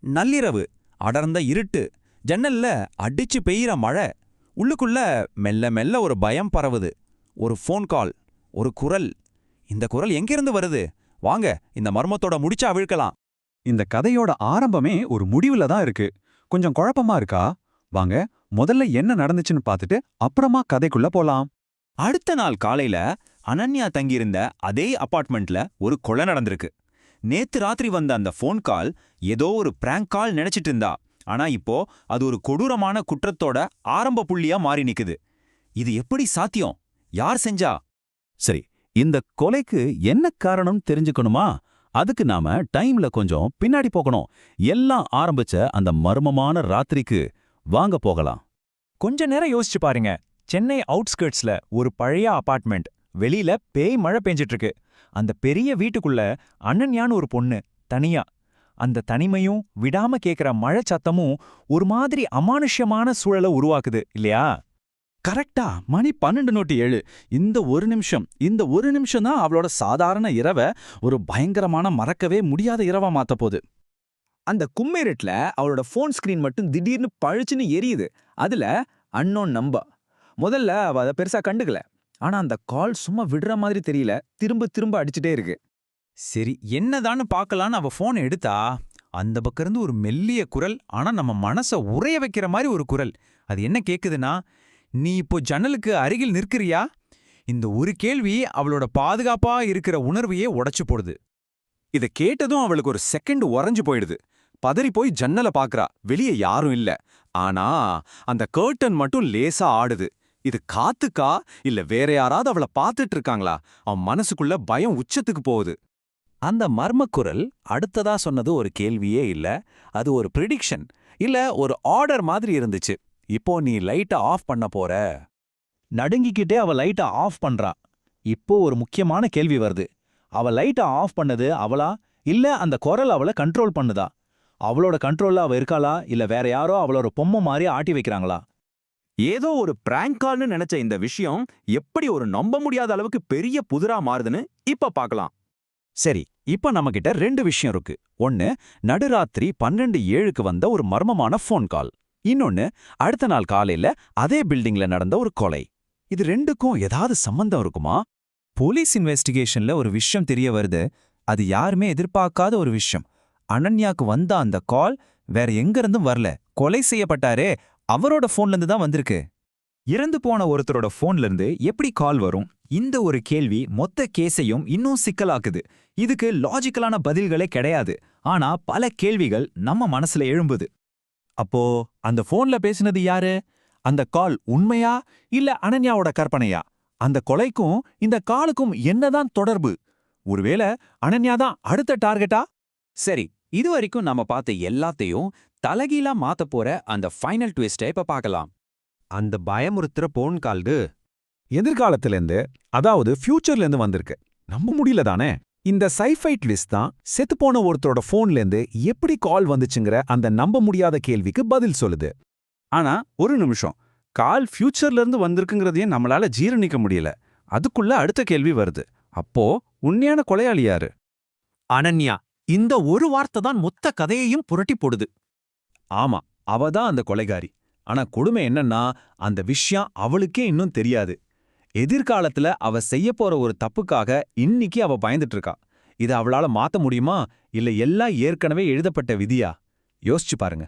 நள்ளிரவு, அடர்ந்த இருட்டு, ஜன்னல்ல அடிச்சு பெய்யிற மழை. உள்ளுக்குள்ள மெல்ல மெல்ல ஒரு பயம் பரவுது. ஒரு ஃபோன் கால், ஒரு குரல். இந்த குரல் எங்கிருந்து வருது? வாங்க, இந்த மர்மத்தோட முடிச்சா அவிழ்க்கலாம். இந்த கதையோட ஆரம்பமே ஒரு முடிவுல தான் இருக்கு. கொஞ்சம் குழப்பமா இருக்கா? வாங்க, முதல்ல என்ன நடந்துச்சுன்னு பார்த்துட்டு அப்புறமா கதைக்குள்ள போலாம். அடுத்த நாள் காலையில அனன்யா தங்கியிருந்த அதே அபார்ட்மெண்ட்ல ஒரு கொலை நடந்திருக்கு. நேத்து ராத்திரி வந்த அந்த ஃபோன் கால் ஏதோ ஒரு பிராங்க் கால் நினைச்சிட்டு இருந்தா. ஆனா இப்போ அது ஒரு கொடூரமான குற்றத்தோட ஆரம்ப புள்ளியா மாறி நிக்குது. இது எப்படி சாத்தியம்? யார் செஞ்சா? சரி, இந்த கொலைக்கு என்ன காரணம் தெரிஞ்சுக்கணுமா? அதுக்கு நாம டைம்ல கொஞ்சம் பின்னாடி போகணும். எல்லாம் ஆரம்பிச்ச அந்த மர்மமான ராத்திரிக்கு வாங்க போகலாம். கொஞ்ச நேரம் யோசிச்சு பாருங்க. சென்னை அவுட்ஸ்கர்ட்ஸ்ல ஒரு பழைய அபார்ட்மெண்ட். வெளியில பேய் மழை பெஞ்சிட்டு இருக்கு. அந்த பெரிய வீட்டுக்குள்ள அனன்யான்னு ஒரு பொண்ணு, தனியா. அந்த தனிமையும் விடாம கேக்குற மழை சத்தமும் ஒரு மாதிரி அமானுஷ்யமான சூழலை உருவாக்குது இல்லையா? கரெக்டா, மணி 12:07. இந்த ஒரு நிமிஷம் தான் அவளோட சாதாரண இரவை ஒரு பயங்கரமான மறக்கவே முடியாத இரவா மாத்த போகுது. அந்த கும்மிருட்டுல அவளோட ஃபோன் ஸ்கிரீன் மட்டும் திடீர்னு பழிச்சுன்னு எரியுது. அதுல அன்னோன் நம்பர். முதல்ல அவ அதை பெருசா கண்டுக்கல. ஆனா அந்த கால் சும்மா விடுற மாதிரி தெரியல, திரும்ப திரும்ப அடிச்சுட்டே இருக்கு. சரி, என்னதான்னு பார்க்கலான்னு அவ ஃபோன் எடுத்தா, அந்த பக்கம் இருந்து ஒரு மெல்லிய குரல், ஆனா நம்ம மனச உறைய வைக்கிற மாதிரி ஒரு குரல். அது என்ன கேக்குதுன்னா, நீ இப்போ ஜன்னலுக்கு அருகில் நிற்கிறியா? இந்த ஒரு கேள்வி அவளோட பாதுகாப்பா இருக்கிற உணர்வையே உடைச்சு போடுது. இத கேட்டதும் அவளுக்கு ஒரு செகண்ட் உறைஞ்சு போயிடுது. பதறி போய் ஜன்னல பாக்குறா. வெளியே யாரும் இல்ல. ஆனா அந்த கர்டன் மட்டும் லேசா ஆடுது. இது காத்துக்கா இல்ல வேற யாராவது அவளை பார்த்துட்டு இருக்காங்களா? அவன் மனசுக்குள்ள பயம் உச்சத்துக்கு போகுது. அந்த மர்மக்குரல் அடுத்ததா சொன்னது ஒரு கேள்வியே இல்ல, அது ஒரு ப்ரிடிக்ஷன், இல்ல ஒரு ஆர்டர் மாதிரி இருந்துச்சு. இப்போ நீ லைட்ட ஆஃப் பண்ண போற. நடுங்கிக்கிட்டே அவ லைட்டை ஆஃப் பண்றா. இப்போ ஒரு முக்கியமான கேள்வி வருது. அவ லைட்டை ஆஃப் பண்ணது அவளா, இல்ல அந்த குரல் அவளை கண்ட்ரோல் பண்ணுதா? அவளோட கண்ட்ரோல்ல அவ இருக்காளா, இல்ல வேற யாரோ அவளோட பொம்மை மாதிரி ஆட்டி வைக்கிறாங்களா? ஏதோ ஒரு பிராங்க் கால்னு நினைச்ச இந்த விஷயம் எப்படி ஒரு நம்ப முடியாத அளவுக்கு பெரிய புதிரா மாறுதுன்னு இப்ப பார்க்கலாம். சரி, இப்ப நம்மகிட்ட 2 விஷயம் இருக்கு. ஒன்னு, நடுராத்திரி 12:07க்கு வந்த ஒரு மர்மமான ஃபோன் கால். இன்னொன்னு, அடுத்த நாள் காலையில அதே பில்டிங்ல நடந்த ஒரு கொலை. இது ரெண்டுக்கும் ஏதாவது சம்பந்தம் இருக்குமா? போலீஸ் இன்வெஸ்டிகேஷன்ல ஒரு விஷயம் தெரிய வருது. அது யாருமே எதிர்பார்க்காத ஒரு விஷயம். அனன்யாக்கு வந்த அந்த கால் வேற எங்க இருந்தும் வரல. கொலை செய்யப்பட்டாரே, அவரோட போன்ல இருந்து தான் வந்திருக்கு. இறந்து போன ஒருத்தரோட போன்ல இருந்து எப்படி கால் வரும்? இந்த ஒரு கேள்வி மொத்த கேஸையும் இன்னும் சிக்கலாக்குது. இதுக்கு லாஜிக்கலான பதில்களே கிடையாது. ஆனா பல கேள்விகள் நம்ம மனசுல எழும்புது. அப்போ அந்த போன்ல பேசினது யாரு? அந்த கால் உண்மையா, இல்ல அனன்யாவோட கற்பனையா? அந்த கொலைக்கும் இந்த காலுக்கும் என்னதான் தொடர்பு? ஒருவேளை அனன்யா தான் அடுத்த டார்கெட்டா? சரி, இதுவரைக்கும் நாம பார்த்த எல்லாத்தையும் தலகீழா மாத்த போற அந்த ஃபைனல் ட்விஸ்டை இப்ப பார்க்கலாம். அந்த பயமுறுத்துற போன் கால்டு எதிர்காலத்திலேருந்து, அதாவது ஃபியூச்சர்லேருந்து வந்திருக்கு. நம்ப முடியல தானே? இந்த சைஃபை ட்விஸ்ட் தான் செத்துப்போன ஒருத்தரோட போன்லேருந்து எப்படி கால் வந்துச்சுங்கிற அந்த நம்ப முடியாத கேள்விக்கு பதில் சொல்லுது. ஆனா ஒரு நிமிஷம், கால் ஃபியூச்சர்ல இருந்து வந்திருக்குங்கிறதையே நம்மளால ஜீரணிக்க முடியல. அதுக்குள்ள அடுத்த கேள்வி வருது. அப்போ உண்மையான கொலையாளி யாரு? அனன்யா. இந்த ஒரு வார்த்தை தான் மொத்த கதையையும் புரட்டி போடுது. ஆமா, அவ தான் அந்த கொலைகாரி. ஆனா கொடுமை என்னன்னா, அந்த விஷயம் அவளுக்கே இன்னும் தெரியாது. எதிர்காலத்துல அவ செய்ய போற ஒரு தப்புக்காக இன்னைக்கு அவ பயந்துட்டு இருக்கா. இதை அவளால மாத்த முடியுமா, இல்ல எல்லாம் ஏற்கனவே எழுதப்பட்ட விதியா? யோசிச்சு பாருங்க.